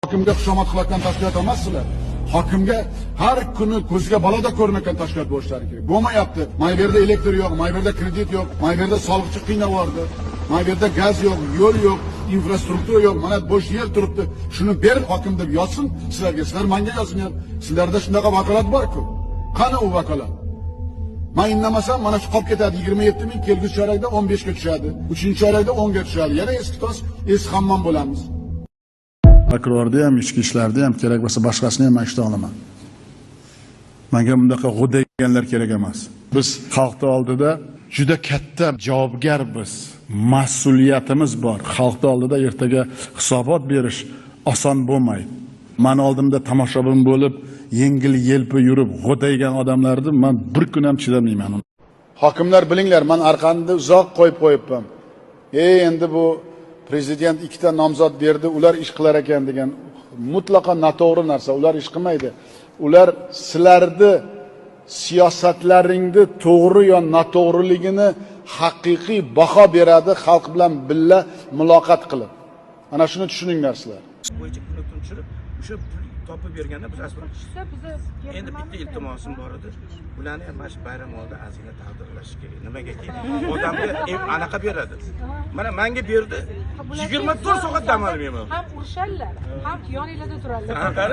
Hokimga xushomad qilayotgan tashkilot emassizlar. Hokimga har kuni ko'ziga baloda ko'rinayotgan tashkilot bo'lishlari kerak. Bo'lmayapti. Mana bu yerda elektr yo'q, mana bu yerda kredit yo'q, mana bu yerda soliqchi qiynavordi. Mana bu yerda gaz yo'q, yo'l yo'q, infrastruktura yo'q. Mana bo'sh yer turibdi. Shuni ber hokim deb yozsin sizlarga. Sizlar menga yozinglar. Sizlarda shunaqa vakolat bor-ku. Qani u vakolat? Men indamasam mana shu qolib ketadi 27 ming, kelgusi chorakda 15 ga tushadi. 3-chorakda 10 ga tushadi. Yana eski tos, eski hammom bo'lamiz. Prokurorda ham, ichki ishlarda ham kerak bo'lsa boshqasini ham aytishni olaman. Menga bundaqa g'o'daganlar kerak emas. Biz xalqning oldida juda katta javobgarmiz. Mas'uliyatimiz bor. Xalqning oldida ertaga hisobot berish oson bo'lmaydi. Men oldimda tomoshabin bo'lib, yengil-yelpi yurib g'o'daygan odamlarni men bir kun ham chidamayman. Hokimlar bilinglar, men arqonni uzoq qo'yibman. Endi bu Prezident ikkita nomzod berdi, ular ish qilar ekan degan mutlaqo noto'g'ri narsa. Ular ish qilmaydi. Ular sizlarni siyosatlaringni to'g'ri yo noto'g'riligini haqiqiy baho beradi, xalq bilan billa muloqot qilib. Ana shuni tushuninglar sizlar. Bo'yicha pulni tushirib, o'sha pul topib berganda biz aslo endi bitta iltimosim bor edi. Ularni ham mana shu bayram oldi ozgina taqdirlash kerak. Nimagaki odamga anaqa beradi. Mana menga berdi. 24 soat dam olmayman. Ham urisharlar, ham yoningizda turadilar.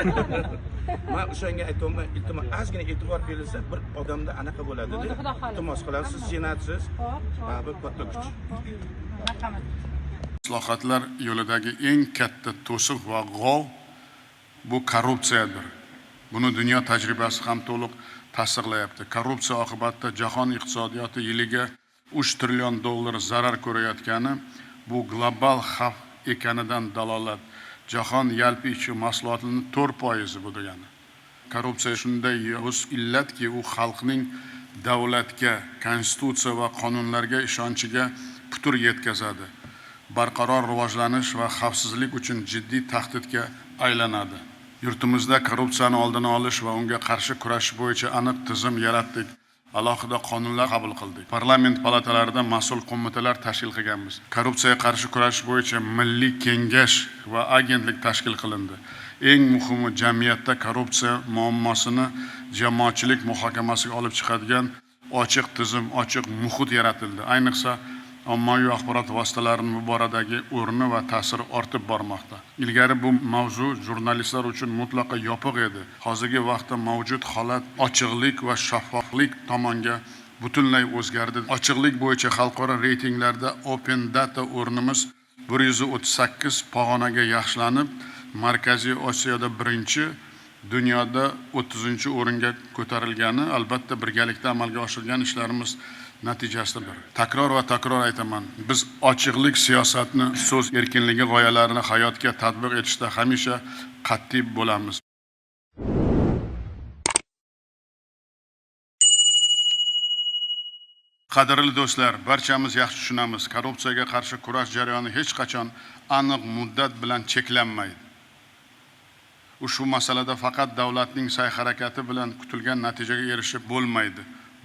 Men o'shanga aytayman, iltimos ozgina e'tibor berilsa, bir odamda anaqa bo'ladi deb iltimos qilasiz, senatsiz. Ha, bir katta kuch. Islohotlar yo'lidagi eng katta to'siq va g'ov bu korrupsiyadir. Buni dunyo tajribasi ham to'liq tasdiqlayapti. Korrupsiya oqibatida jahon iqtisodiyoti yiliga 3 trillion dollar zarar ko'rayotgani bu global xavf ekanidan dalolat. Jahon yalpi ichki mahsulotining 4% bu degani. Korrupsiya shunday o'z illatki, u xalqning davlatga, konstitutsiya va qonunlarga ishonchiga putur yetkazadi. Barqaror rivojlanish va xavfsizlik uchun jiddiy tahdidga aylanadi. Yurtimizda korrupsiyani oldini olish va unga qarshi kurashish bo'yicha aniq tizim yaratdik. Alohida qonunlar qabul qildik. Parlament palatalarida mas'ul qo'mitalar tashkil qilganmiz. Korrupsiyaga qarshi kurashish bo'yicha milliy kengash va agentlik tashkil qilindi. Eng muhimi, jamiyatda korrupsiya muammosini jamoatchilik muhokamasiga olib chiqadigan ochiq tizim, ochiq muhit yaratildi. Ayniqsa ommaviy axborot vositalarining bu boradagi o'rni va ta'siri ortib bormoqda. Ilgari bu mavzu jurnalistlar uchun mutlaqo yopiq edi. Hozirgi vaqtda mavjud holat ochiqlik va shaffoflik tomonga butunlay o'zgardi. Ochiqlik bo'yicha xalqaro reytinglarda Open Data o'rnimiz 138 pog'onaga yaxshilanib, Markaziy Osiyoda 1-chi, dunyoda 30-chi o'ringa ko'tarilgani albatta birgalikda amalga oshirgan ishlarimiz natijasidir. Takror va takror aytaman, biz ochiqlik siyosatni, so'z erkinligi g'oyalarini hayotga tatbiq etishda hamisha qat'iy bo'lamiz. Qadrli do'stlar, barchamiz yaxshi tushunamiz, korrupsiyaga qarshi kurash jarayoni hech qachon aniq muddat bilan cheklanmaydi. Ushbu masalada faqat davlatning sa'y-harakati bilan kutilgan natijaga erishib bo'lmaydi.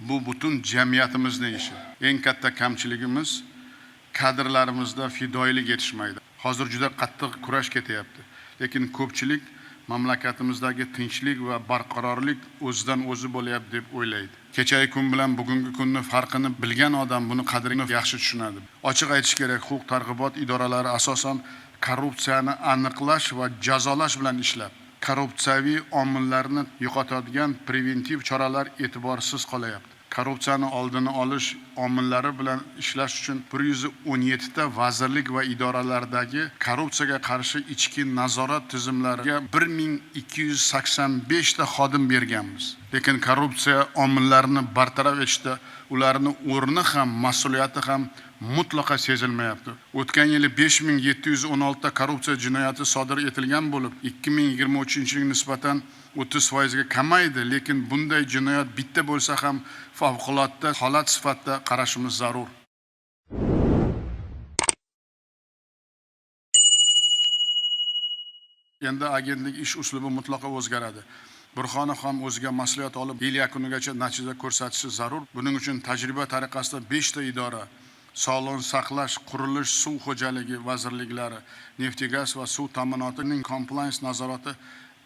Bu butun jamiyatimizning ishi. Eng katta kamchiligimiz kadrlarimizda fidoyilik yetishmaydi. Hozir juda qattiq kurash ketyapti. Lekin ko'pchilik mamlakatimizdagi tinchlik va barqarorlik o'zidan o'zi bo'lyapti deb o'ylaydi. Kechagi kun bilan bugungi kunning farqini bilgan odam buni qadrini yaxshi tushunadi. Ochiq aytish kerak, huquq-tartibot idoralari asosan korrupsiyani aniqlash va jazolash bilan ishlab, korrupsiyaviy omillarni yo'qotadigan preventiv choralar e'tiborsiz qolyapti. Korrupsiyani oldini olish omillari bilan ishlash uchun 117 ta vazirlik va idoralardagi korrupsiyaga qarshi ichki nazorat tizimlariga 1285 ta xodim berganmiz. Lekin korrupsiya omillarini bartaraf etishda ularning o'rni ham, mas'uliyati ham mutlaqo sezilmayapti. O'tgan yili 5716 ta korrupsiya jinoyati sodir etilgan bo'lib, 2023-yilga nisbatan 30% ga kamaydi, lekin bunday jinoyat bitta bo'lsa ham favqulodda holat sifatida qarashimiz zarur. Endi agentlik ish uslubi mutlaqo o'zgaradi. Burxonov ham o'ziga mas'uliyat olib, yil yakunigacha natija ko'rsatishi zarur. Buning uchun tajriba tariqasida 5 ta idora sog'liqni saqlash, qurilish, suv xo'jaligi vazirliklari, neft-gaz va suv ta'minotining compliance nazorati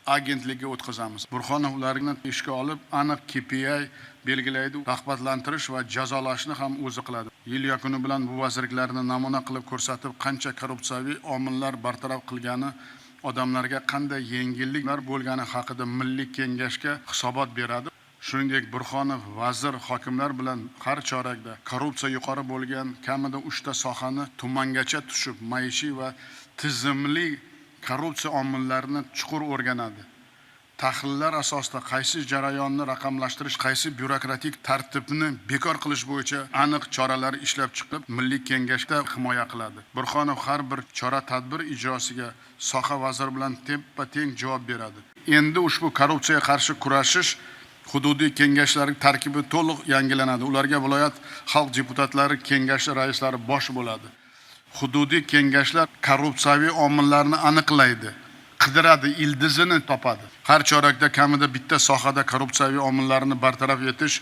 agentligiga o'tkazamiz. Burxonov ularni ishga olib, aniq KPI belgilaydi, rag'batlantirish va jazolashni ham o'zi qiladi. Yil yakuni bilan bu vazirliklarni namuna qilib ko'rsatib, qancha korrupsiyaviy omillar bartaraf qilgani, odamlarga qanday yengilliklar bo'lgani haqida Milliy kengashga hisobot beradi. Shuningdek, Burxonov vazir hokimlar bilan har chorakda korrupsiya yuqori bo'lgan kamida 3 ta sohani tumangacha tushib, maishiy va tizimli korrupsiya omillarini chuqur o'rganadi. Tahlillar asosida qaysi jarayonni raqamlashtirish, qaysi byurokratik tartibni bekor qilish bo'yicha aniq choralar ishlab chiqib, Milliy kengashda himoya qiladi. Burxonov har bir chora-tadbir ijrosiga soha vaziri bilan teppa-teng javob beradi. Endi ushbu korrupsiyaga qarshi kurashish hududiy kengashlarning tarkibi to'liq yangilanadi. Ularga viloyat xalq deputatlari kengashi raislari bosh bo'ladi. Hududiy kengashlar korrupsiyaviy omillarni aniqlaydi, qidiradi, ildizini topadi. Har chorakda kamida bitta sohada korrupsiyaviy omillarni bartaraf etish,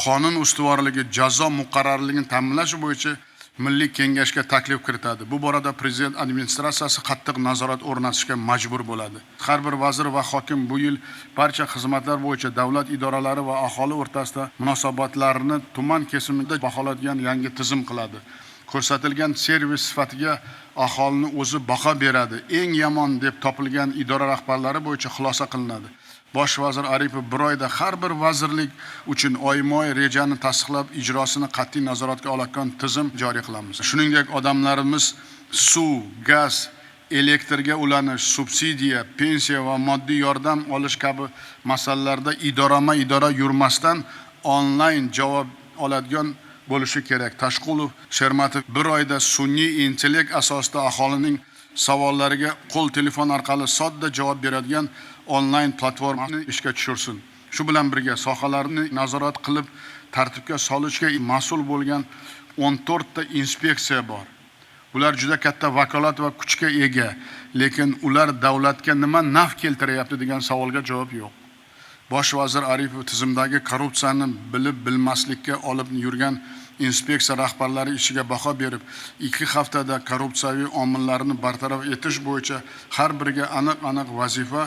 qonun ustuvorligi, jazo muqarrarligini ta'minlash bo'yicha Milliy kengashga taklif kiritadi. Bu borada prezident administratsiyasi qattiq nazorat o'rnatishga majbur bo'ladi. Har bir vazir va hokim bu yil barcha xizmatlar bo'yicha davlat idoralari va aholi o'rtasida munosabatlarni tuman kesimida baholaydigan yangi tizim qiladi. Ko'rsatilgan servis sifatiga aholini o'zi baho beradi. Eng yomon deb topilgan idora rahbarlari bo'yicha xulosa qilinadi. Bosh vazir Aripov bir oyda har bir vazirlik uchun oyma-oy rejani tasdiqlab, ijrosini qat'iy nazoratga oladigan tizim joriy qilamiz. Shuningdek, odamlarimiz suv, gaz, elektrga ulanish, subsidiya, pensiya va moddiy yordam olish kabi masalalarda idora yurmasdan onlayn javob oladigan bo'lishi kerak. Tashqulov Shermatov bir oyda sun'iy intellekt asosida aholining savollariga qo'l telefon orqali sodda javob beradigan onlayn platformani ishga tushirsin. Shu bilan birga sohalarni nazorat qilib, tartibga solishga mas'ul bo'lgan 14 ta inspeksiya bor. Ular juda katta vakolat va kuchga ega, lekin ular davlatga nima naf keltiryapti degan savolga javob yo'q. Bosh vazir Aripov tizimdagi korrupsiyani bilib bilmaslikka olib yurgan inspeksiya rahbarlari ishiga baho berib, 2 haftada korrupsiyaviy omillarni bartaraf etish bo'yicha har biriga aniq vazifa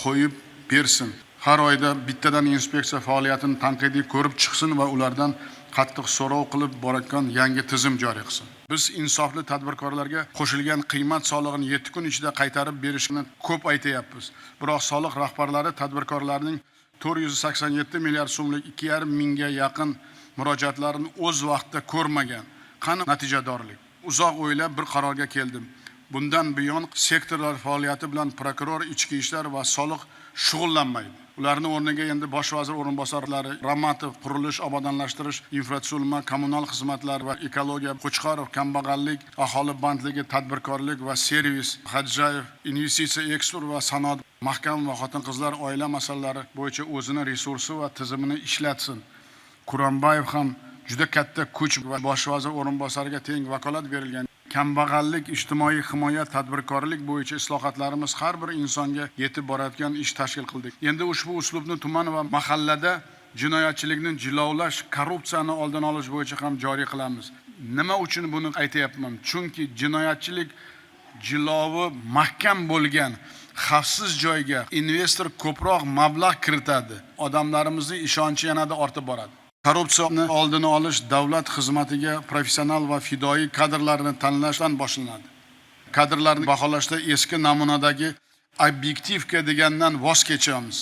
qo'yib bersin. Har oyda bittadan inspeksiya faoliyatini tanqidiy ko'rib chiqsin va ulardan qattiq so'rov qilib boradigan yangi tizim joriy qilsin. Biz insofli tadbirkorlarga qo'shilgan qiymat solig'ini 7 kun ichida qaytarib berishni ko'p aytayapmiz. Biroq soliq rahbarlari tadbirkorlarning 487 milliard so'mlik 2,5 mingga yaqin murojaatlarini o'z vaqtida ko'rmagan. Qani natijadorlik? Uzoq o'ylab bir qarorga keldim. Bundan buyon sektorlar faoliyati bilan prokuror, ichki ishlar va soliq shug'ullanmaydi. Ularning o'rniga endi bosh vazir o'rinbosarlari Ramatov qurilish, obodonlashtirish, infratuzilma, kommunal xizmatlar va ekologiya, Qo'chqorov kambag'allik, aholi bandligi, tadbirkorlik va servis, Hajjayev investitsiya, eksport va sanoat, mahkam va xotin-qizlar oila masalalari bo'yicha o'zini resursi va tizimini ishlatsin. Quronbayev ham juda katta kuch va bosh vazir o'rinbosariga teng vakolat berilgan. Kambag'allik, ijtimoiy himoya, tadbirkorlik bo'yicha islohotlarimiz har bir insonga yetib boradigan ish tashkil qildik. Endi ushbu uslubni tuman va mahallada jinoyatchilikni jilovlash, korrupsiyani oldini olish bo'yicha ham joriy qilamiz. Nima uchun buni aytayapman? Chunki jinoyatchilik jilovi mahkam bo'lgan xavfsiz joyga investor ko'proq mablag' kiritadi. Odamlarimizning ishonchi yanada ortib boradi. Korrupsiyani oldini olish davlat xizmatiga professional va fidoyi kadrlarni tanlashdan boshlanadi. Kadrlarni baholashda eski namunadagi obyektivka degandan voz kechamiz.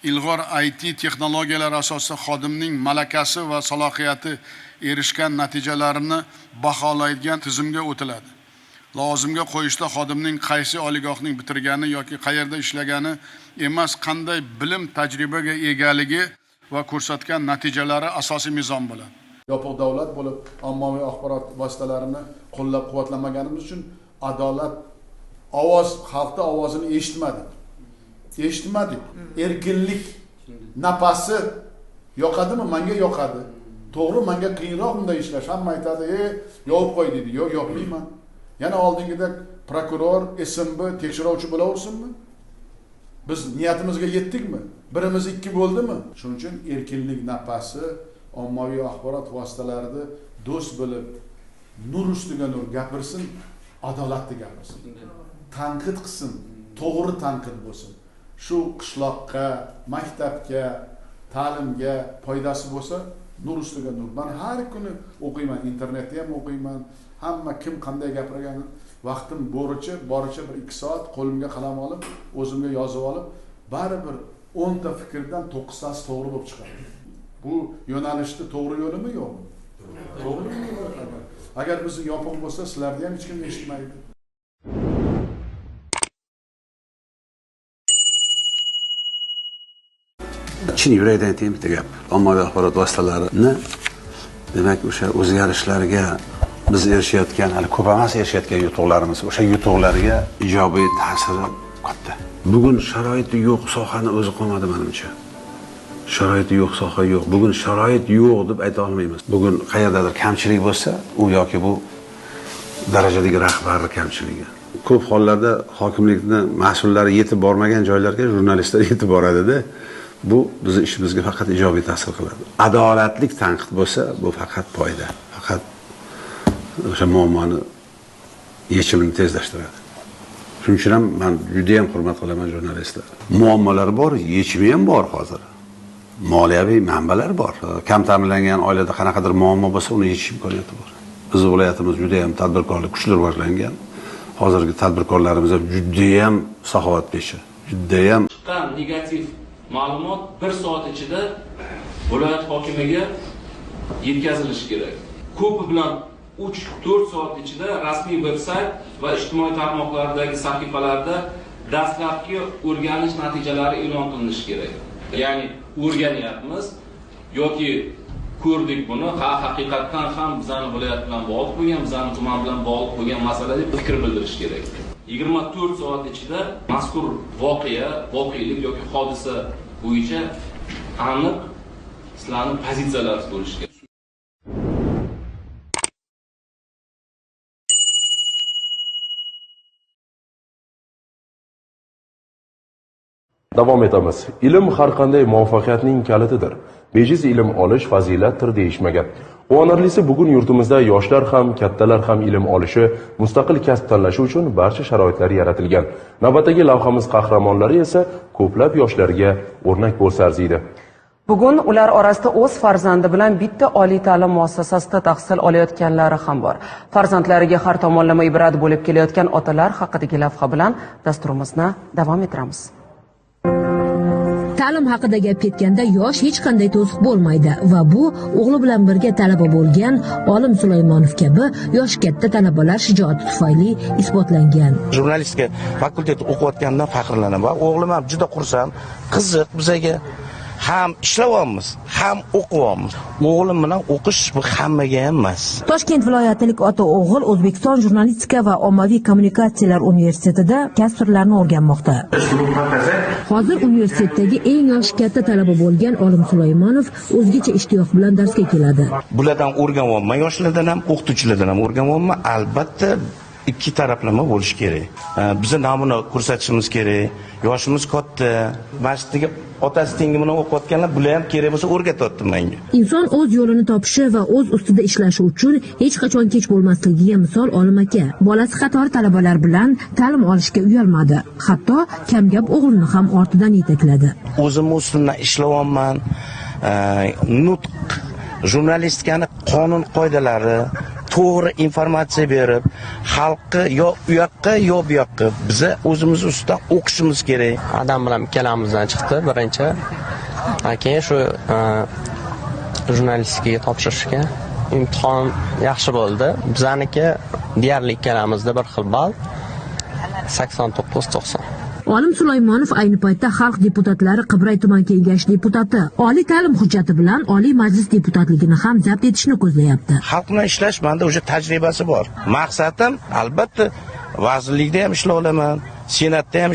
Ilg'or IT texnologiyalar asosida xodimning malakasi va salohiyati erishgan natijalarini baholaydigan tizimga o'tiladi. Lozimga qo'yishda xodimning qaysi oliygohning bitirgani yoki qayerda ishlagani emas, qanday bilim tajribaga egaligi va ko'rsatgan natijalari asosiy mezon bo'ladi. Yopiq davlat bo'lib, ommaviy axborot vositalarini qo'llab-quvvatlamaganimiz uchun adolat xalqning ovozini eshitmadik. Erkinlik nafasi yoqadimi? Menga yoqadi. To'g'ri, menga qiyinroq bunday ishlash. Hamma aytadi, "Yopib qo'y" dedi. Yo'q, yopmayman. Yana oldingida prokuror, SMB tekshiruvchi bo'laversinmi? Biz niyatimizga yetdikmi? Birimiz 2 bo'ldimi? Shuning uchun erkinlik nafasi ommaviy axborot vositalarida do'st bo'lib, nur ustiga nur gapirsin, adolatli gapirsin. Tanqid qilsin, to'g'ri tanqid bo'lsin. Shu qishloqqa, maktabga, ta'limga foydasi bo'lsa, nur ustiga nur. Men har kuni o'qiyman, internetda ham o'qiyman. Hamma kim qanday gapirgan vaqtim boricha bir 2 soat qo'limga qalam olib, o'zimga yozib olib, baribir 10 ta fikrdan 9 tasi to'g'ri bo'lib chiqadi. Bu yo'nalishda to'g'ri yo'limi yo'qmi? To'g'ri yo'l. Agar bizni yopiq bo'lsa, sizlarni ham hech kim eshitmaydi. Chin yurakdan aytaymi bitta gap. Ommaviy axborot vositalarini demak o'sha o'zgarishlarga biz erishayotgan, hali ko'p emas erishayotgan yutuqlarimiz, o'sha yutuqlarga ijobiy ta'siri katta. Bugun sharoiti yo'q sohani o'zi qolmadi menimcha. Sharoiti yo'q soha yo'q. Bugun sharoit yo'q deb ayta olmaymiz. Bugun qayerdadir kamchilik bo'lsa, u yoki bu darajadagi rahbarlik kamchiligi. Ko'p hollarda hokimlikni mas'ullari yetib bormagan joylarga jurnalistlar yetib boradi-da. Bu bizning ishimizga faqat ijobiy ta'sir qiladi. Adolatlik tanqid bo'lsa, bu faqat foyda. Faqat o'sha muammoni yechimini tezlashtiradi. Shuning uchun ham men juda ham hurmat qilaman jurnalistlar. Muammolar bor, yechimi ham bor hozir. Moliyaviy manbalar bor. Kam ta'minlangan oilada qanaqadir muammo bo'lsa, uni yechish imkoniyati bor. Bizning viloyatimiz juda ham tadbirkorlik kuchli rivojlangan. Hozirgi tadbirkorlarimiz ham juda ham saxovatpesha. Juda ham chiqqan negativ ma'lumot 1 soat ichida viloyat hokimiga yetkazilishi kerak. Ko'pi bilan 3-4 soat ichida rasmiy veb-sayt va ijtimoiy tarmoqlardagi sahifalarda dastlabki o'rganish natijalari e'lon qilinishi kerak. Ya'ni o'rganyapmiz yoki ko'rdik buni, haqiqatdan ham bizning viloyat bilan bog'liq bo'lgan, bizning tuman bilan bog'liq bo'lgan masala deb fikr bildirish kerak. 24 soat ichida mazkur voqelik yoki hodisa bo'yicha aniq sizlarning pozitsiyalaringiz bo'lishi kerak. Davom etamiz. Ilm har qanday muvaffaqiyatning kalitidir. Bejiz ilm olish fazilatdir deyishmagan. Quvonarlisi bugun yurtimizda yoshlar ham, kattalar ham ilm olishi, mustaqil kasb tanlashi uchun barcha sharoitlar yaratilgan. Navbatdagi lavhamiz qahramonlari esa ko'plab yoshlarga o'rnak bo'lsa arziydi. Bugun ular orasida o'z farzandi bilan bitta oliy ta'lim muassasasida tahsil olayotganlari ham bor. Farzandlariga har tomonlama ibrat bo'lib kelayotgan otalar haqidagi lavha bilan dasturimizni davom ettiramiz. Ta'lim haqida gap ketganda yosh hech qanday to'siq bo'lmaydi va bu o'g'li bilan birga talaba bo'lgan Olim Sulaymonov kabi yosh katta talabalar shijoati tufayli isbotlangan. Jurnalistika fakultet o'qiyotgandan faxrlanaman. O'g'lim ham juda xursand, qiziq bizaga ham ishlayapmiz, ham o'qiyapmiz. O'g'lim bilan o'qish bu hammaga emas. Toshkent viloyatilik ota-o'g'il O'zbekiston jurnalistika va ommaviy kommunikatsiyalar universitetida kasb sirlarini o'rganmoqda. Hozir universitetdagi eng yoshi katta talaba bo'lgan Olim Sulaymonov o'zgacha ishtiyoq bilan darsga keladi. Bulardan o'rganyapman, yoshlardan ham, o'qituvchilardan ham o'rganyapman. Albatta ikki taraflama bo'lishi kerak. Biz namuna ko'rsatishimiz kerak. Yoshimiz katta, masjidga otasi tengi bilan o'qiyotganlar bular ham kerak bo'lsa o'rgatyapti menga. Inson o'z yo'lini topishi va o'z ustida ishlashi uchun hech qachon kech bo'lmasligiga misol Olim aka. Bolasi qatori talabalar bilan ta'lim olishga uyalmadi. Hatto kamgap o'g'lini ham ortidan yetakladi. O'zim ustidan ishlayapman. Nutq jurnalistikani qonun qoidalari to'g'ri informatsiya berib, xalqqa yo u yoqqa yo bu yoqqa biza o'zimiz ustidan o'qishimiz kerak. Adam bilan ikkalamizdan chiqdi birinchi. Keyin shu jurnalistikaga topshirishga imtihon yaxshi bo'ldi. Bizaniki deyarli ikkalamizda bir xil ball 89-90. Olim Sulaymonov ayni paytda xalq deputatlari Qibray tuman kengashi deputati. Oliy ta'lim hujjati bilan Oliy Majlis deputatligini ham zabt etishni ko'zlayapti. Xalq bilan ishlash menda o'sha tajribasi bor. Maqsadim albatta vazirlikda ham ishlay olaman, senatda ham